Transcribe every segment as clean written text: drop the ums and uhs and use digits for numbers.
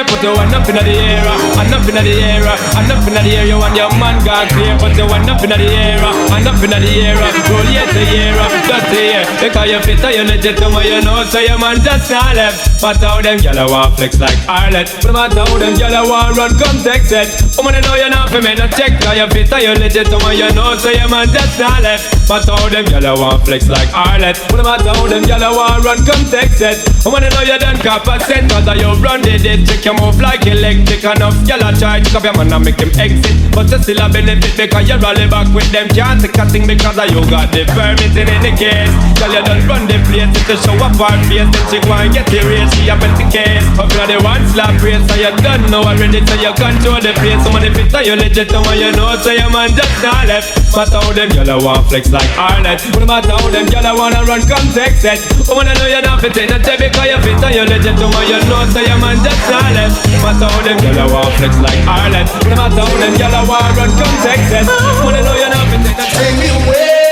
say put your one up in the air, and up in the air, and up in the air. You want your man got clear, put your one up in the air, and up in the air. Roll yet the year, just the year. Because you fit or you legit to what you know, so your man just not left. But how them gyal want flex like Arlet. No matter how them gyal want run, come text it. Woman know you not for me to check. Cause you fit or you legit to what you know, so your man just not left. But how them gyal want flex like Arlet. No matter how them gyal want run, come text it. Woman know you done cap a cent. Cause you run the dead, check your move like electric. Enough gyal a try to up your man and make him exit. But you still a benefit because you rally back with them. Can't take a thing because you got the permit in any case. Girl, you done run the place. If you show up our face, then she go and get the race. She a bet the case. Up you the one slap race. So you done know already, so you control the place. Someone if it's you legit, someone you know. So your man just not left. Matter how them gyal want flex like Arlet. No matter how them gyal wanna run, come text it. Woman I know you not fit in the tape because you fit and you legit, someone you know. So your man just not left. Matter how them gyal want flex like Arlet. No matter how them gyal wanna run, come text it. Woman I know you not fit in the tape. Take me away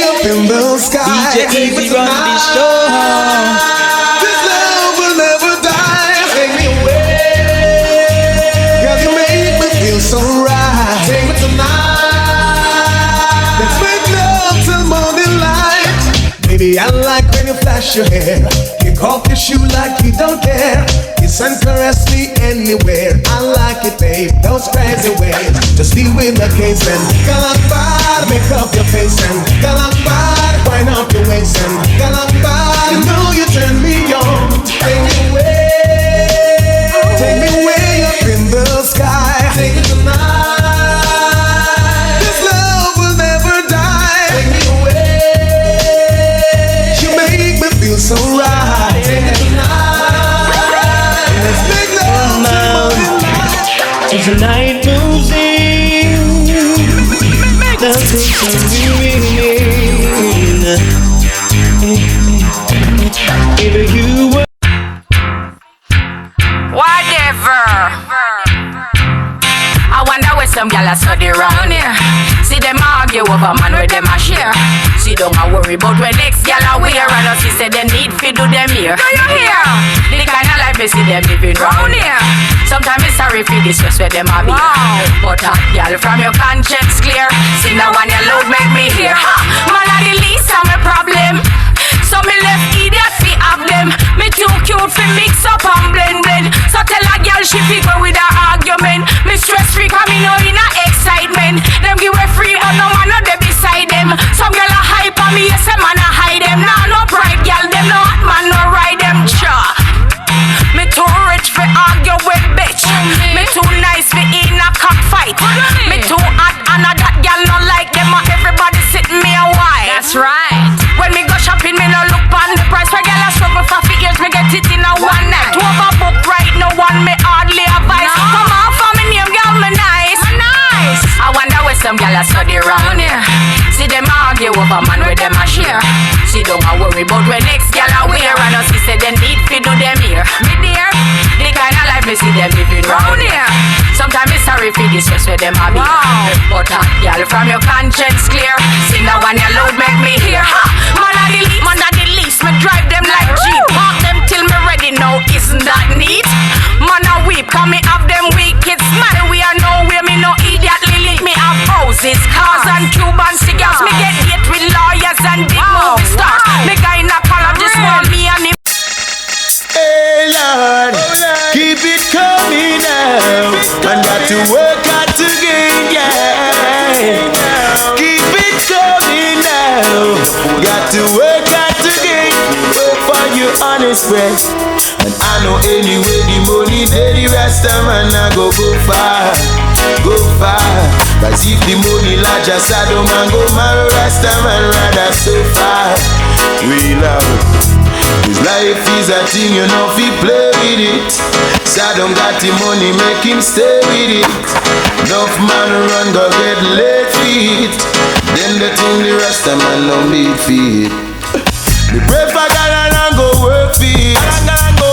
up in the sky. DJ Easy run the show. This love will never die. Take me away. Girl, you make me feel so right. Take me tonight. Let's make love till morning light. Baby, I like when you flash your hair. Kick off your shoe like you don't care. Kiss and caress me anywhere. I like it, babe, those crazy ways. Just deal with the case and galakbar, make up your face and galakbar, wind up your waist and galakbar. You know you turn me on. Take me way up in the sky. Take it tonight. This love will never die. Take me away. You make me feel so right. Take it tonight. Let's make love as the night moves in, the things are moving. If you were whatever, I wonder where some gyal study round here. See them argue over man where them a share. See don't a worry about where next gyal a wear. And us say they need fi do them here. Do you hear? The kind of life we see them living round here. Sometimes it's sorry for this where them a be. But gyal from your conscience clear. See now when your load make me hear. Man a the least of my problem. So me left idiot fi have them. Me too cute fi mix up and blend. So tell a girl she fi go with her argument. Me stress free cause me know in a excitement. Them give away free but no man not there beside them. Some girl a hype on me, yes a man a hide them. Nah no pride girl, them no hot man no ride them. Cha. Me too rich fi argue with bitch. Me too nice fi in a cockfight. Me too hot and a that girl no like them. Everybody sit me a while. That's right. When me go shopping, me no look on the price. Where girl a struggle for years, me get it in a one night. Overbook right, no one me hardly advise. Come on for me name, girl, me nice. I wonder where some gyal a study round here. See them argue over man where them a share. See don't a worry about where next gyal a wear. And us say they need fi do them here. Me dear, the kind of life me see them living round here. Sometimes it's sorry for this stress where them a be. But gyal from your conscience clear. See now when your load make me hear. Man a the least, me drive them like Jeep. Park them till me ready now, isn't that neat? Man a weep, cause me have them wicked smile. We are nowhere, me no idiot lily. Me have houses, cars and Cuban cigars. Me get hit with lawyers and big movie stars. Me guy in a column just want me and him. Hey Lord, keep it coming now. And got to work hard to gain, yeah. Keep it coming now. Got to work hard to gain. Work for your honest way. And I know anyway the money there, the rest of man I go far. Go far. Cause if the money large as I don't man go marry rest of man rather so far. We love. His life is a thing, you know, if he play with it. Saddam got the money, make him stay with it. Enough man run, go get late feet. Then the thing the rest of man don't beat feet. Me pray for God and go work for it.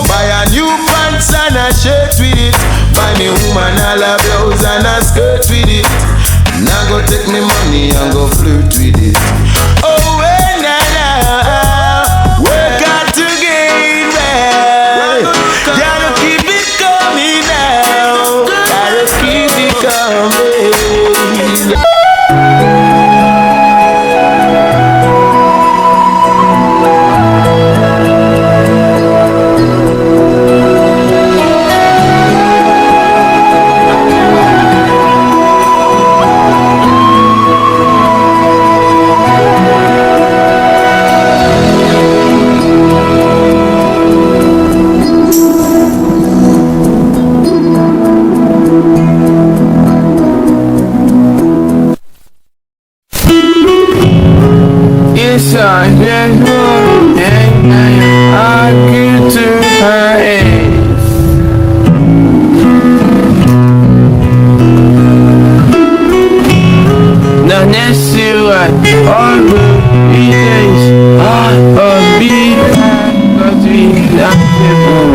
Buy a new pants and a shirt with it. Buy me woman all a blouse and a skirt with it. Now go take me money and go flirt with it. Oh, well, nah. Work hard to gain well. time, yeah, I get to her age. Now next to what all the days I'll be cause we not different.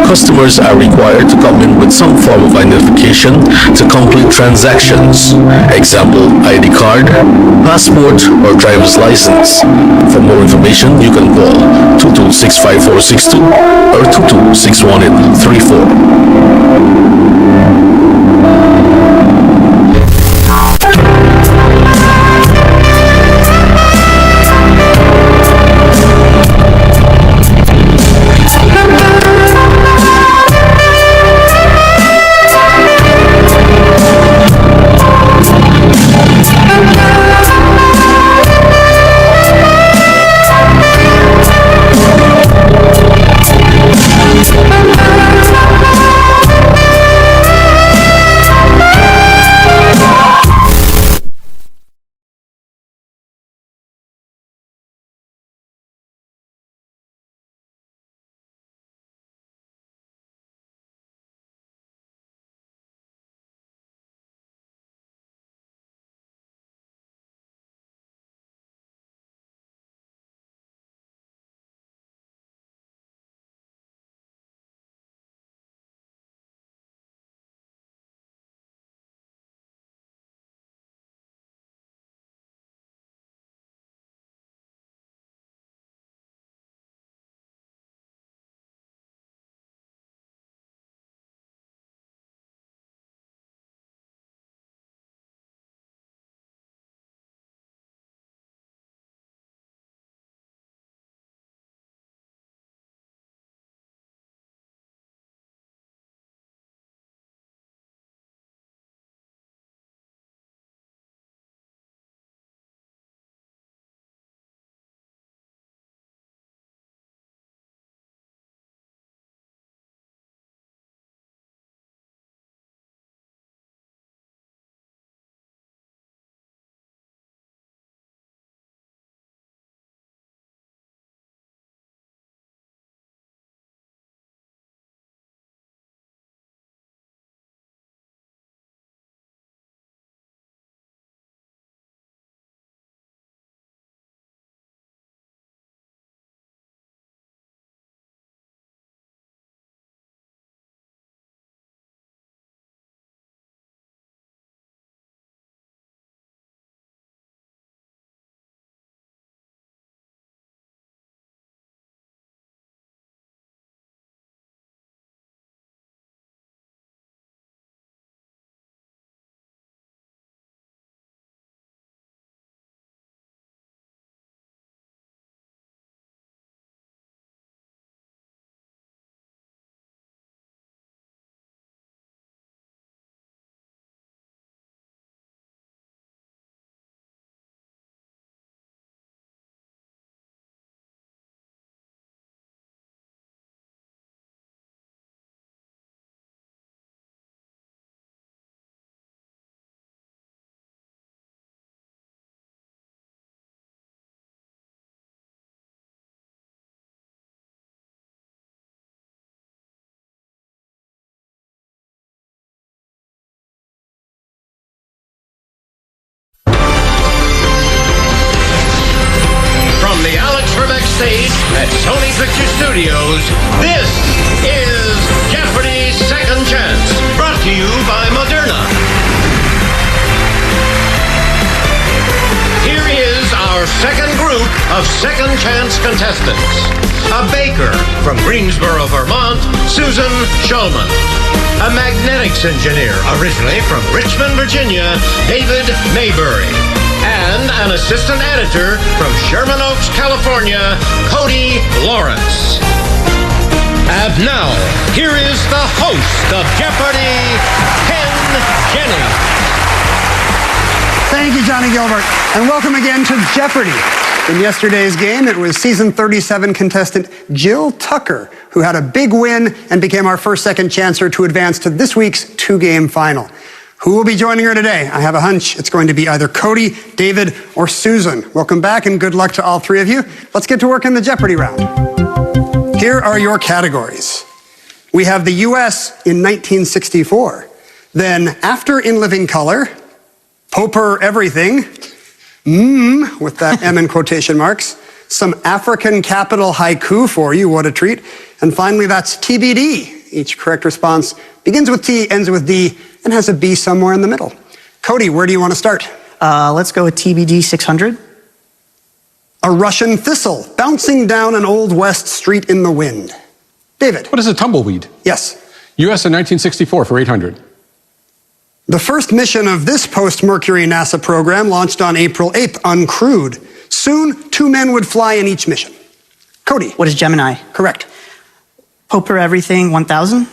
Customers are required to come in with some form of identification to complete transactions. Example, ID card, passport, or driver's license. For more information, you can call 2265462 or 2261834. Stage at Sony Picture Studios, this is Jeopardy! Second Chance, brought to you by Moderna. Here is our second group of Second Chance contestants. A baker from Greensboro, Vermont, Susan Shulman. A magnetics engineer, originally from Richmond, Virginia, David Maybury. And an assistant editor from Sherman Oaks, California, Cody Lawrence. And now, here is the host of Jeopardy, Ken Jennings. Thank you, Johnny Gilbert, and welcome again to Jeopardy! In yesterday's game, it was season 37 contestant Jill Tucker who had a big win and became our first second chancer to advance to this week's 2-game final. Who will be joining her today? I have a hunch it's going to be either Cody, David, or Susan. Welcome back and good luck to all three of you. Let's get to work in the Jeopardy round. Here are your categories. We have the U.S. in 1964. Then, after In Living Color, Poper Everything, with that M in quotation marks, some African capital haiku for you, what a treat. And finally, that's TBD. Each correct response begins with T, ends with D, and has a B somewhere in the middle. Cody, where do you want to start? Let's go with TBD 600. A Russian thistle bouncing down an old west street in the wind. David. What is a tumbleweed? Yes. U.S. in 1964 for 800. The first mission of this post-Mercury NASA program launched on April 8th, uncrewed. Soon, 2 men would fly in each mission. Cody. What is Gemini? Correct. Poper Everything 1000.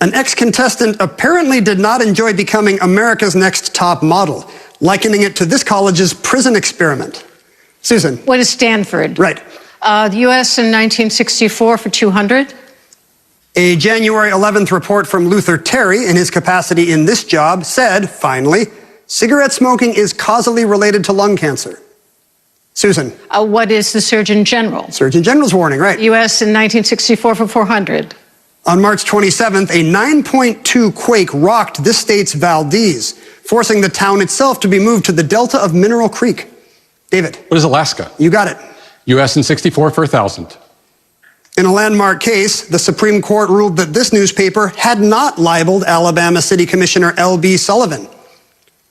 An ex-contestant apparently did not enjoy becoming America's Next Top Model, likening it to this college's prison experiment. Susan. What is Stanford? Right. The U.S. in 1964 for 200. A January 11th report from Luther Terry, in his capacity in this job, said, finally, cigarette smoking is causally related to lung cancer. Susan. What is the Surgeon General? Surgeon General's warning, right. U.S. in 1964 for 400. On March 27th, a 9.2 quake rocked this state's Valdez, forcing the town itself to be moved to the delta of Mineral Creek. David. What is Alaska? You got it. U.S. in 64 for 1,000. In a landmark case, the Supreme Court ruled that this newspaper had not libeled Alabama City Commissioner L.B. Sullivan.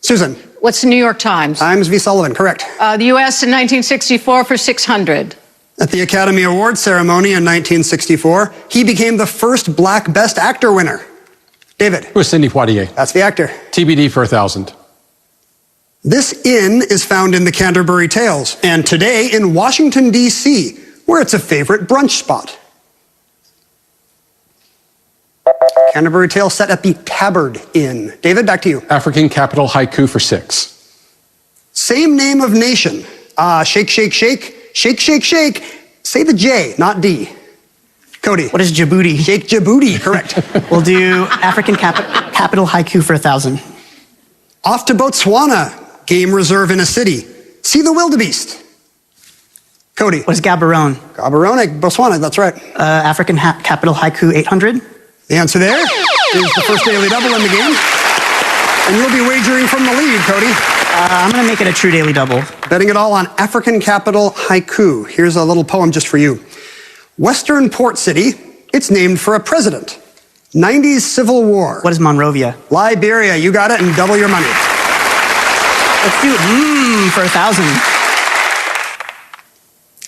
Susan. What's the New York Times? Times v. Sullivan, correct. The U.S. in 1964 for 600. At the Academy Awards ceremony in 1964, he became the first black Best Actor winner. David. It was Sidney Poitier. That's the actor. TBD for 1,000. This inn is found in the Canterbury Tales, and today in Washington, D.C., where it's a favorite brunch spot. Canterbury Tales set at the Tabard Inn. David, back to you. African capital haiku for 6. Same name of nation. Shake, shake, shake. Shake, shake, shake. Say the J, not D. Cody. What is Djibouti? Shake Djibouti, correct. We'll do African capital haiku for 1,000. Off to Botswana, game reserve in a city. See the wildebeest. Cody. What is Gaborone? Gaborone, Botswana, that's right. African capital haiku 800. The answer there is the first daily double in the game. And you'll be wagering from the lead, Cody. I'm going to make it a true daily double. Betting it all on African capital haiku. Here's a little poem just for you. Western Port City, it's named for a president. 90s Civil War. What is Monrovia? Liberia, you got it, and double your money. Let's do for 1,000.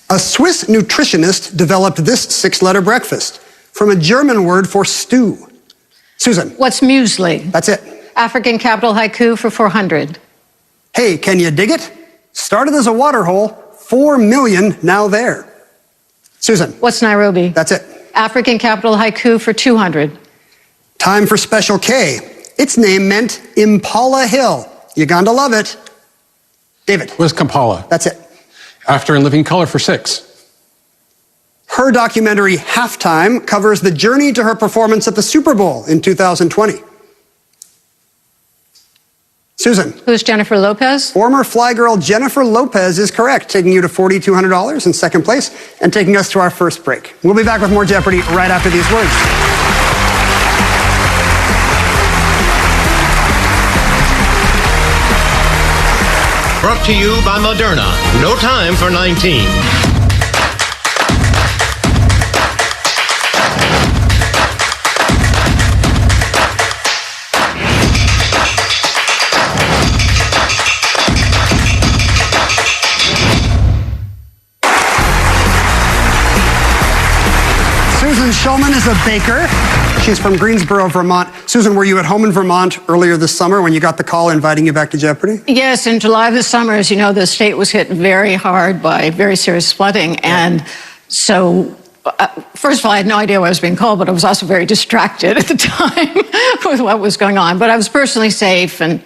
A Swiss nutritionist developed this 6-letter breakfast from a German word for stew. Susan. What's muesli? That's it. African capital haiku for 400. Hey, can you dig it? Started as a water hole, 4 million now there. Susan. What's Nairobi? That's it. African capital haiku for 200. Time for Special K. Its name meant Impala Hill. You're going to love it. David. What is Kampala? That's it. After In Living Color for 6. Her documentary, Halftime, covers the journey to her performance at the Super Bowl in 2020. Susan. Who's Jennifer Lopez? Former Fly Girl Jennifer Lopez is correct, taking you to $4,200 in second place and taking us to our first break. We'll be back with more Jeopardy right after these words. Brought to you by Moderna. No time for 19. Susan Shulman is a baker. She's from Greensboro, Vermont. Susan, were you at home in Vermont earlier this summer when you got the call inviting you back to Jeopardy? Yes, in July of this summer, as you know, the state was hit very hard by very serious flooding. And so, first of all, I had no idea why I was being called, but I was also very distracted at the time with what was going on. But I was personally safe, and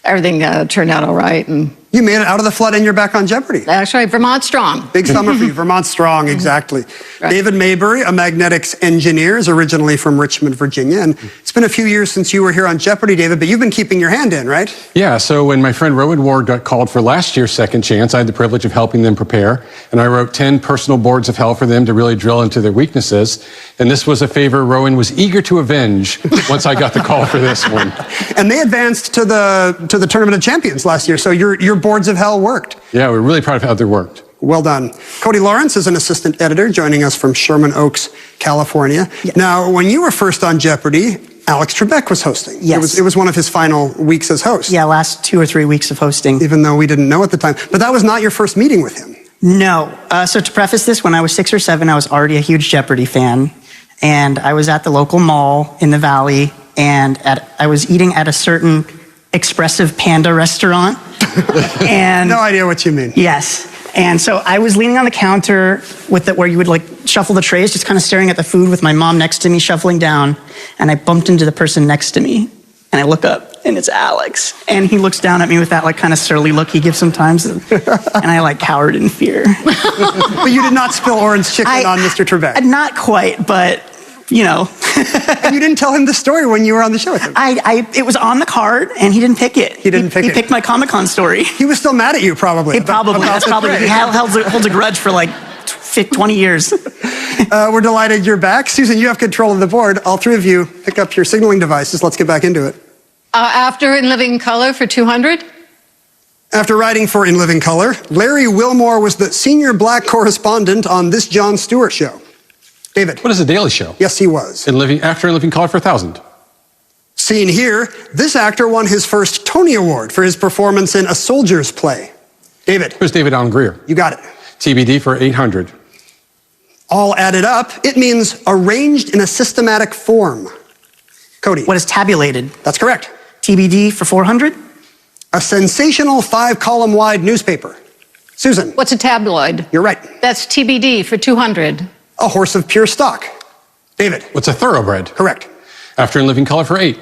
everything turned out all right. And You made it out of the flood and you're back on Jeopardy. That's right, Vermont strong. Big summer for you. Vermont strong, exactly. Right. David Maybury, a magnetics engineer, is originally from Richmond, Virginia. And it's been a few years since you were here on Jeopardy, David, but you've been keeping your hand in, right? Yeah, so when my friend Rowan Ward got called for last year's Second Chance, I had the privilege of helping them prepare. And I wrote 10 personal boards of hell for them to really drill into their weaknesses. And this was a favor Rowan was eager to avenge once I got the call for this one. And they advanced to the Tournament of Champions last year, so your boards of hell worked. Yeah, we're really proud of how they worked. Well done. Cody Lawrence is an assistant editor joining us from Sherman Oaks, California. Yes. Now, when you were first on Jeopardy, Alex Trebek was hosting. Yes. It was one of his final weeks as host. Yeah, last 2 or 3 weeks of hosting. Even though we didn't know at the time. But that was not your first meeting with him. No. So to preface this, when I was 6 or 7, I was already a huge Jeopardy fan. And I was at the local mall in the Valley, and I was eating at a certain expressive panda restaurant. And no idea what you mean. Yes. And so I was leaning on the counter with where you would like shuffle the trays, just kind of staring at the food with my mom next to me, shuffling down. And I bumped into the person next to me. And I look up, and it's Alex. And he looks down at me with that like kind of surly look he gives sometimes. And I like cowered in fear. But you did not spill orange chicken on Mr. Trebek. Not quite, but you know. And you didn't tell him the story when you were on the show with him. It was on the card, and he didn't pick it. He picked my Comic-Con story. He was still mad at you, probably. He probably. He holds a grudge for like 20 years. We're delighted you're back. Susan, you have control of the board. All three of you pick up your signaling devices. Let's get back into it. After In Living Color for 200. After writing for In Living Color, Larry Wilmore was the senior black correspondent on This Jon Stewart Show. David. What is a Daily Show? Yes, he was. After In Living Color for 1,000. Seen here, this actor won his first Tony Award for his performance in A Soldier's Play. David. Who's David Allen Greer? You got it. TBD for 800. All added up, it means arranged in a systematic form. Cody. What is tabulated? That's correct. TBD for 400. A sensational 5-column wide newspaper. Susan. What's a tabloid? You're right. That's TBD for 200. A horse of pure stock. David. What's a thoroughbred? Correct. After In Living Color for 8.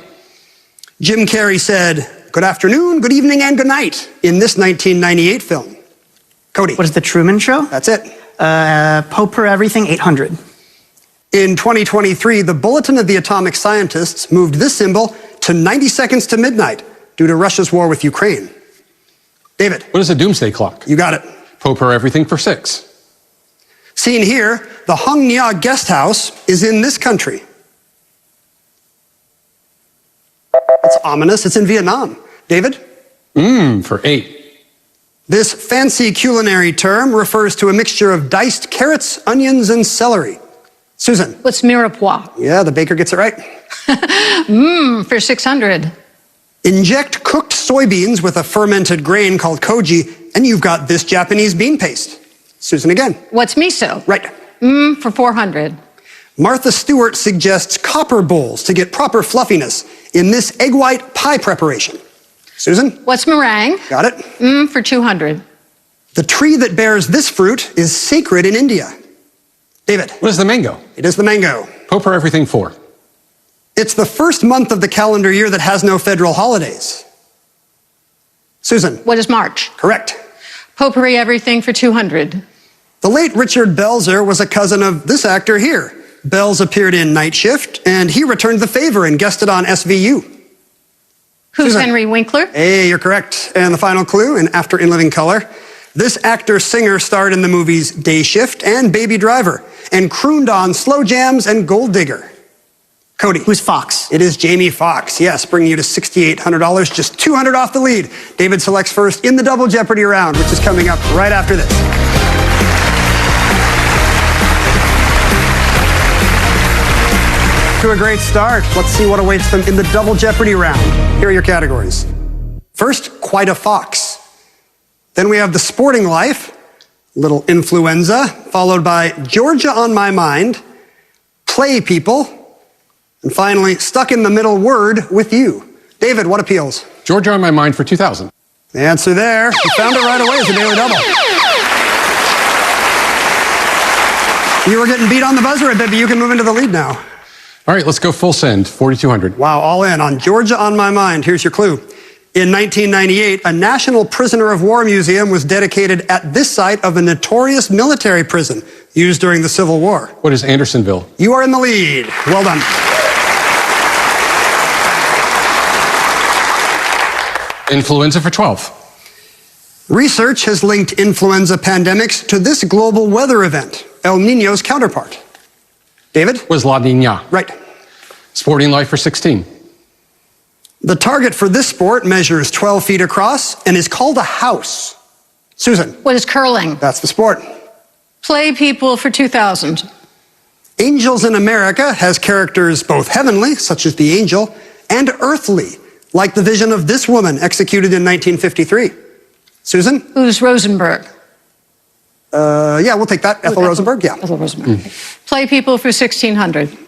Jim Carrey said, "Good afternoon, good evening, and good night" in this 1998 film. Cody. What is The Truman Show? That's it. Pope per everything, 800. In 2023, the Bulletin of the Atomic Scientists moved this symbol to 90 seconds to midnight due to Russia's war with Ukraine. David. What is a doomsday clock? You got it. Pope per everything for 6. Seen here, the Hung Nia Guest House is in this country. It's ominous. It's in Vietnam. David? For 8. This fancy culinary term refers to a mixture of diced carrots, onions, and celery. Susan? What's mirepoix? Yeah, the baker gets it right. For 600. Inject cooked soybeans with a fermented grain called koji, and you've got this Japanese bean paste. Susan again. What's miso? Right. For 400. Martha Stewart suggests copper bowls to get proper fluffiness in this egg white pie preparation. Susan? What's meringue? Got it. For 200. The tree that bears this fruit is sacred in India. David? What is the mango? It is the mango. Pope per everything 4. It's the first month of the calendar year that has no federal holidays. Susan? What is March? Correct. Potpourri everything for 200. The late Richard Belzer was a cousin of this actor here. Belz appeared in Night Shift, and he returned the favor and guested on SVU. Who's Susan? Henry Winkler? Hey, you're correct. And the final clue, in After In Living Color, this actor-singer starred in the movies Day Shift and Baby Driver, and crooned on Slow Jams and Gold Digger. Cody. Who's Fox? It is Jamie Foxx, yes, bringing you to $6,800, just 200 off the lead. David selects first in the Double Jeopardy round, which is coming up right after this. To a great start. Let's see what awaits them in the Double Jeopardy round. Here are your categories. First, quite a fox. Then we have the sporting life, little influenza, followed by Georgia on my mind, play people, and finally, stuck in the middle word with you. David, what appeals? Georgia on my mind for 2,000. The answer there, you found it right away, is a Daily Double. You were getting beat on the buzzer a bit, but you can move into the lead now. All right, let's go full send, 4,200. Wow, all in on Georgia on my mind. Here's your clue. In 1998, a National Prisoner of War museum was dedicated at this site of a notorious military prison used during the Civil War. What is Andersonville? You are in the lead. Well done. Influenza for 12. Research has linked influenza pandemics to this global weather event, El Niño's counterpart. David? Was La Nina. Right. Sporting life for 16. The target for this sport measures 12 feet across and is called a house. Susan? What is curling? That's the sport. Play people for 2,000. Angels in America has characters both heavenly, such as the angel, and earthly, like the vision of this woman executed in 1953. Susan? Who's Rosenberg? Yeah, we'll take that. Ethel Rosenberg, yeah. Ethel Rosenberg. Play people for 1,600.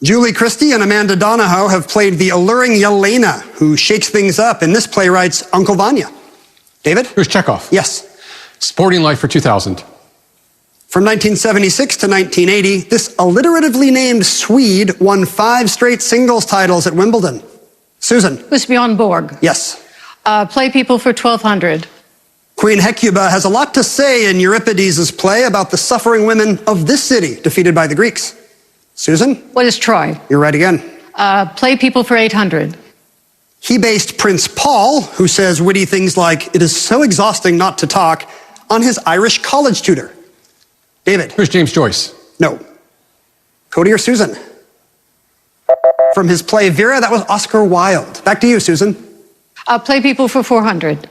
Julie Christie and Amanda Donahoe have played the alluring Yelena, who shakes things up in this playwright's Uncle Vanya. David? Who's Chekhov? Yes. Sporting life for 2000. From 1976 to 1980, this alliteratively named Swede won 5 straight singles titles at Wimbledon. Susan? Who's Bjorn Borg? Yes. Play people for 1,200. Queen Hecuba has a lot to say in Euripides' play about the suffering women of this city defeated by the Greeks. Susan? What is Troy? You're right again. Play people for 800. He based Prince Paul, who says witty things like, "It is so exhausting not to talk," on his Irish college tutor. David? Who's James Joyce? No. Cody or Susan? From his play Vera, that was Oscar Wilde. Back to you, Susan. Play people for 400.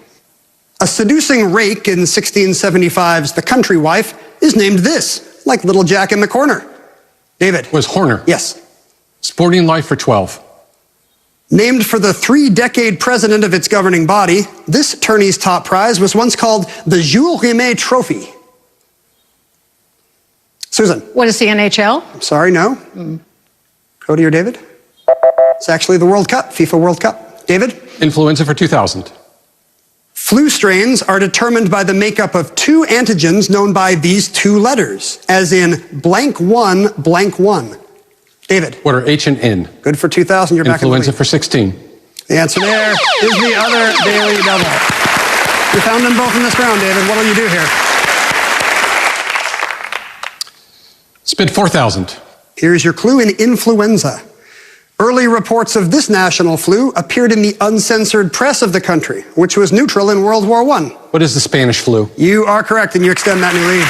A seducing rake in 1675's The Country Wife is named this, like Little Jack in the Corner. David? Was Horner. Yes. Sporting life for 12. Named for the 3-decade president of its governing body, this tourney's top prize was once called the Jules Rimet Trophy. Susan? What is the NHL? I'm sorry, no. Cody or David? It's actually the World Cup, FIFA World Cup. David? Influenza for 2000. Flu strains are determined by the makeup of 2 antigens known by these 2 letters, as in blank 1, blank 1. David? What are H and N? Good for 2000. You're back in the Influenza lead. for 16. The answer there is the other daily double. You found them both in this round, David. What will you do here? Spent 4,000. Here's your clue in influenza. Early reports of this national flu appeared in the uncensored press of the country, which was neutral in World War I. What is the Spanish flu? You are correct, and you extend that new lead.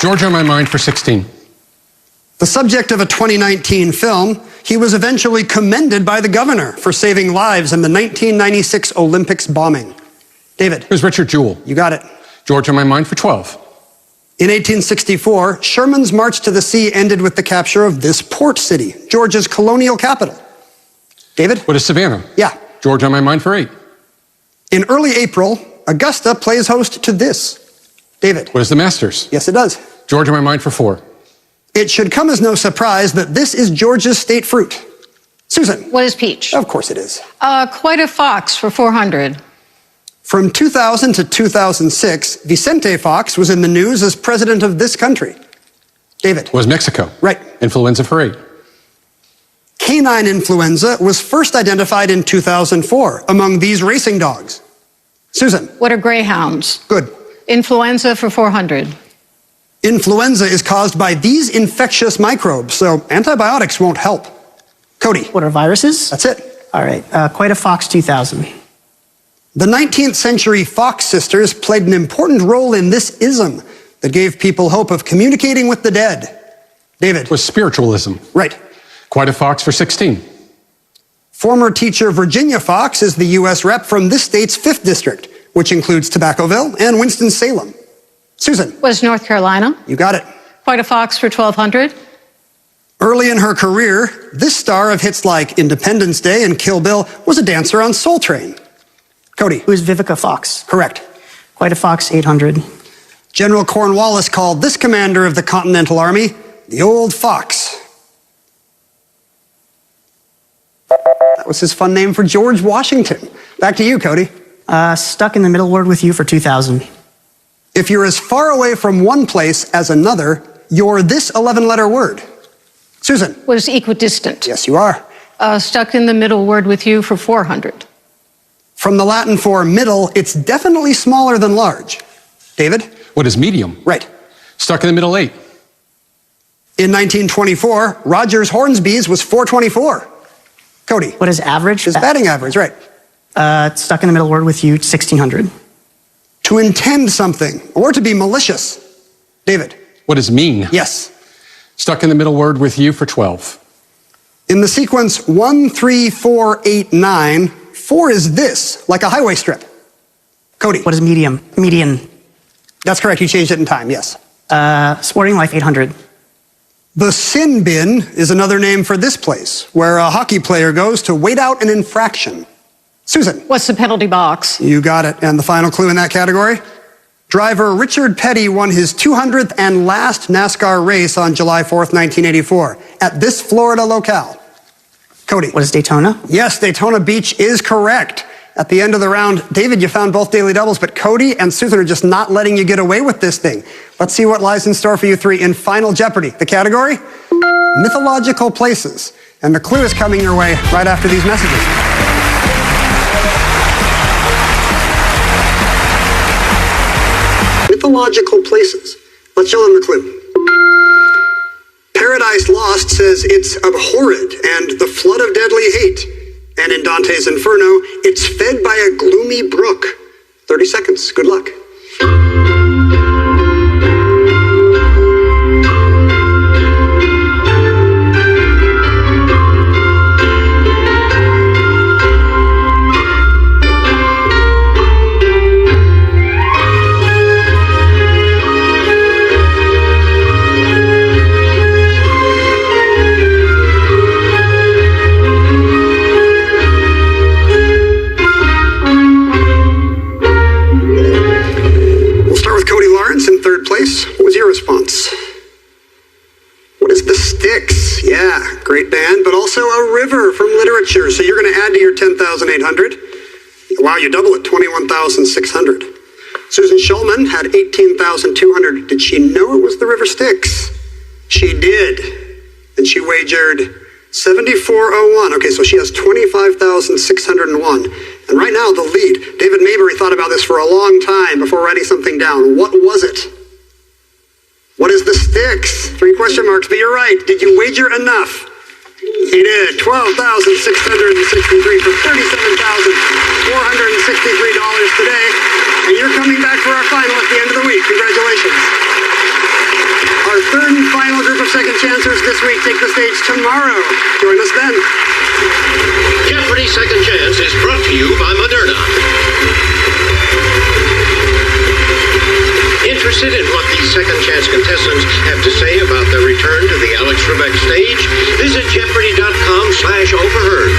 Georgia on my mind for 16. The subject of a 2019 film, he was eventually commended by the governor for saving lives in the 1996 Olympics bombing. David? Who's Richard Jewell? You got it. Georgia on my mind for 12. In 1864, Sherman's march to the sea ended with the capture of this port city, Georgia's colonial capital. David? What is Savannah? Yeah. Georgia on my mind for 8. In early April, Augusta plays host to this. David? What is the Masters? Yes, it does. Georgia on my mind for 4. It should come as no surprise that this is Georgia's state fruit. Susan? What is peach? Of course it is. Quite a fox for 400. From 2000 to 2006, Vicente Fox was in the news as president of this country. David? Was Mexico? Right. Influenza for 8. Canine influenza was first identified in 2004 among these racing dogs. Susan? What are greyhounds? Good. Influenza for 400. Influenza is caused by these infectious microbes, so antibiotics won't help. Cody? What are viruses? That's it. All right. Quite a fox 2000. The 19th century Fox sisters played an important role in this ism that gave people hope of communicating with the dead. David? Was spiritualism. Right. Quite a fox for 16. Former teacher Virginia Fox is the U.S. rep from this state's 5th district, which includes Tobaccoville and Winston-Salem. Susan? What is North Carolina? You got it. Quite a fox for 1,200. Early in her career, this star of hits like Independence Day and Kill Bill was a dancer on Soul Train. Cody? Who's Vivica Fox? Correct. Quite a fox 800. General Cornwallis called this commander of the Continental Army the Old Fox. That was his fun name for George Washington. Back to you, Cody. Stuck in the middle word with you for 2000. If you're as far away from one place as another, you're this 11-letter word. Susan? What is equidistant? Yes, you are. stuck in the middle word with you for 400. From the Latin for middle, it's definitely smaller than large. David? What is medium? Right. Stuck in the middle 8. In 1924, Rogers Hornsby's was 424. Cody? What is average? His batting average, right. Stuck in the middle word with you, 1600. To intend something, or to be malicious. David? What is mean? Yes. Stuck in the middle word with you for 12. In the sequence 1, 3, 4, 8, 9, 4 is this, like a highway strip. Cody? What is medium? Median. That's correct, you changed it in time, yes. Sporting Life, 800. The sin bin is another name for this place, where a hockey player goes to wait out an infraction. Susan? What's the penalty box? You got it. And the final clue in that category? Driver Richard Petty won his 200th and last NASCAR race on July 4th, 1984, at this Florida locale. Cody? What is Daytona? Yes, Daytona Beach is correct. At the end of the round, David, you found both daily doubles, but Cody and Susan are just not letting you get away with this thing. Let's see what lies in store for you three in Final Jeopardy. The category? Mythological places. And the clue is coming your way right after these messages. Mythological places. Let's show them the clue. Paradise Lost says it's abhorred and the flood of deadly hate. And in Dante's Inferno, it's fed by a gloomy brook. 30 seconds. Good luck. What was your response? What is the Styx? Yeah, great band, but also a river from literature. So you're going to add to your 10,800. Wow, you double it, 21,600. Susan Schulman had 18,200. Did she know it was the river Styx? She did. And she wagered 7401. Okay, so she has 25,601. And right now, the lead. David Maybury thought about this for a long time before writing something down. What was it? What is the Styx? 3 question marks, but you're right. Did you wager enough? He did. 12,663 for $37,463 today. And you're coming back for our final at the end of the week. Congratulations. Our third and final group of second chancers this week take the stage tomorrow. Join us then. Jeopardy Second Chance is brought to you by Moderna. Interested in what these second chance contestants have to say about their return to the Alex Trebek stage? Visit Jeopardy.com/overheard.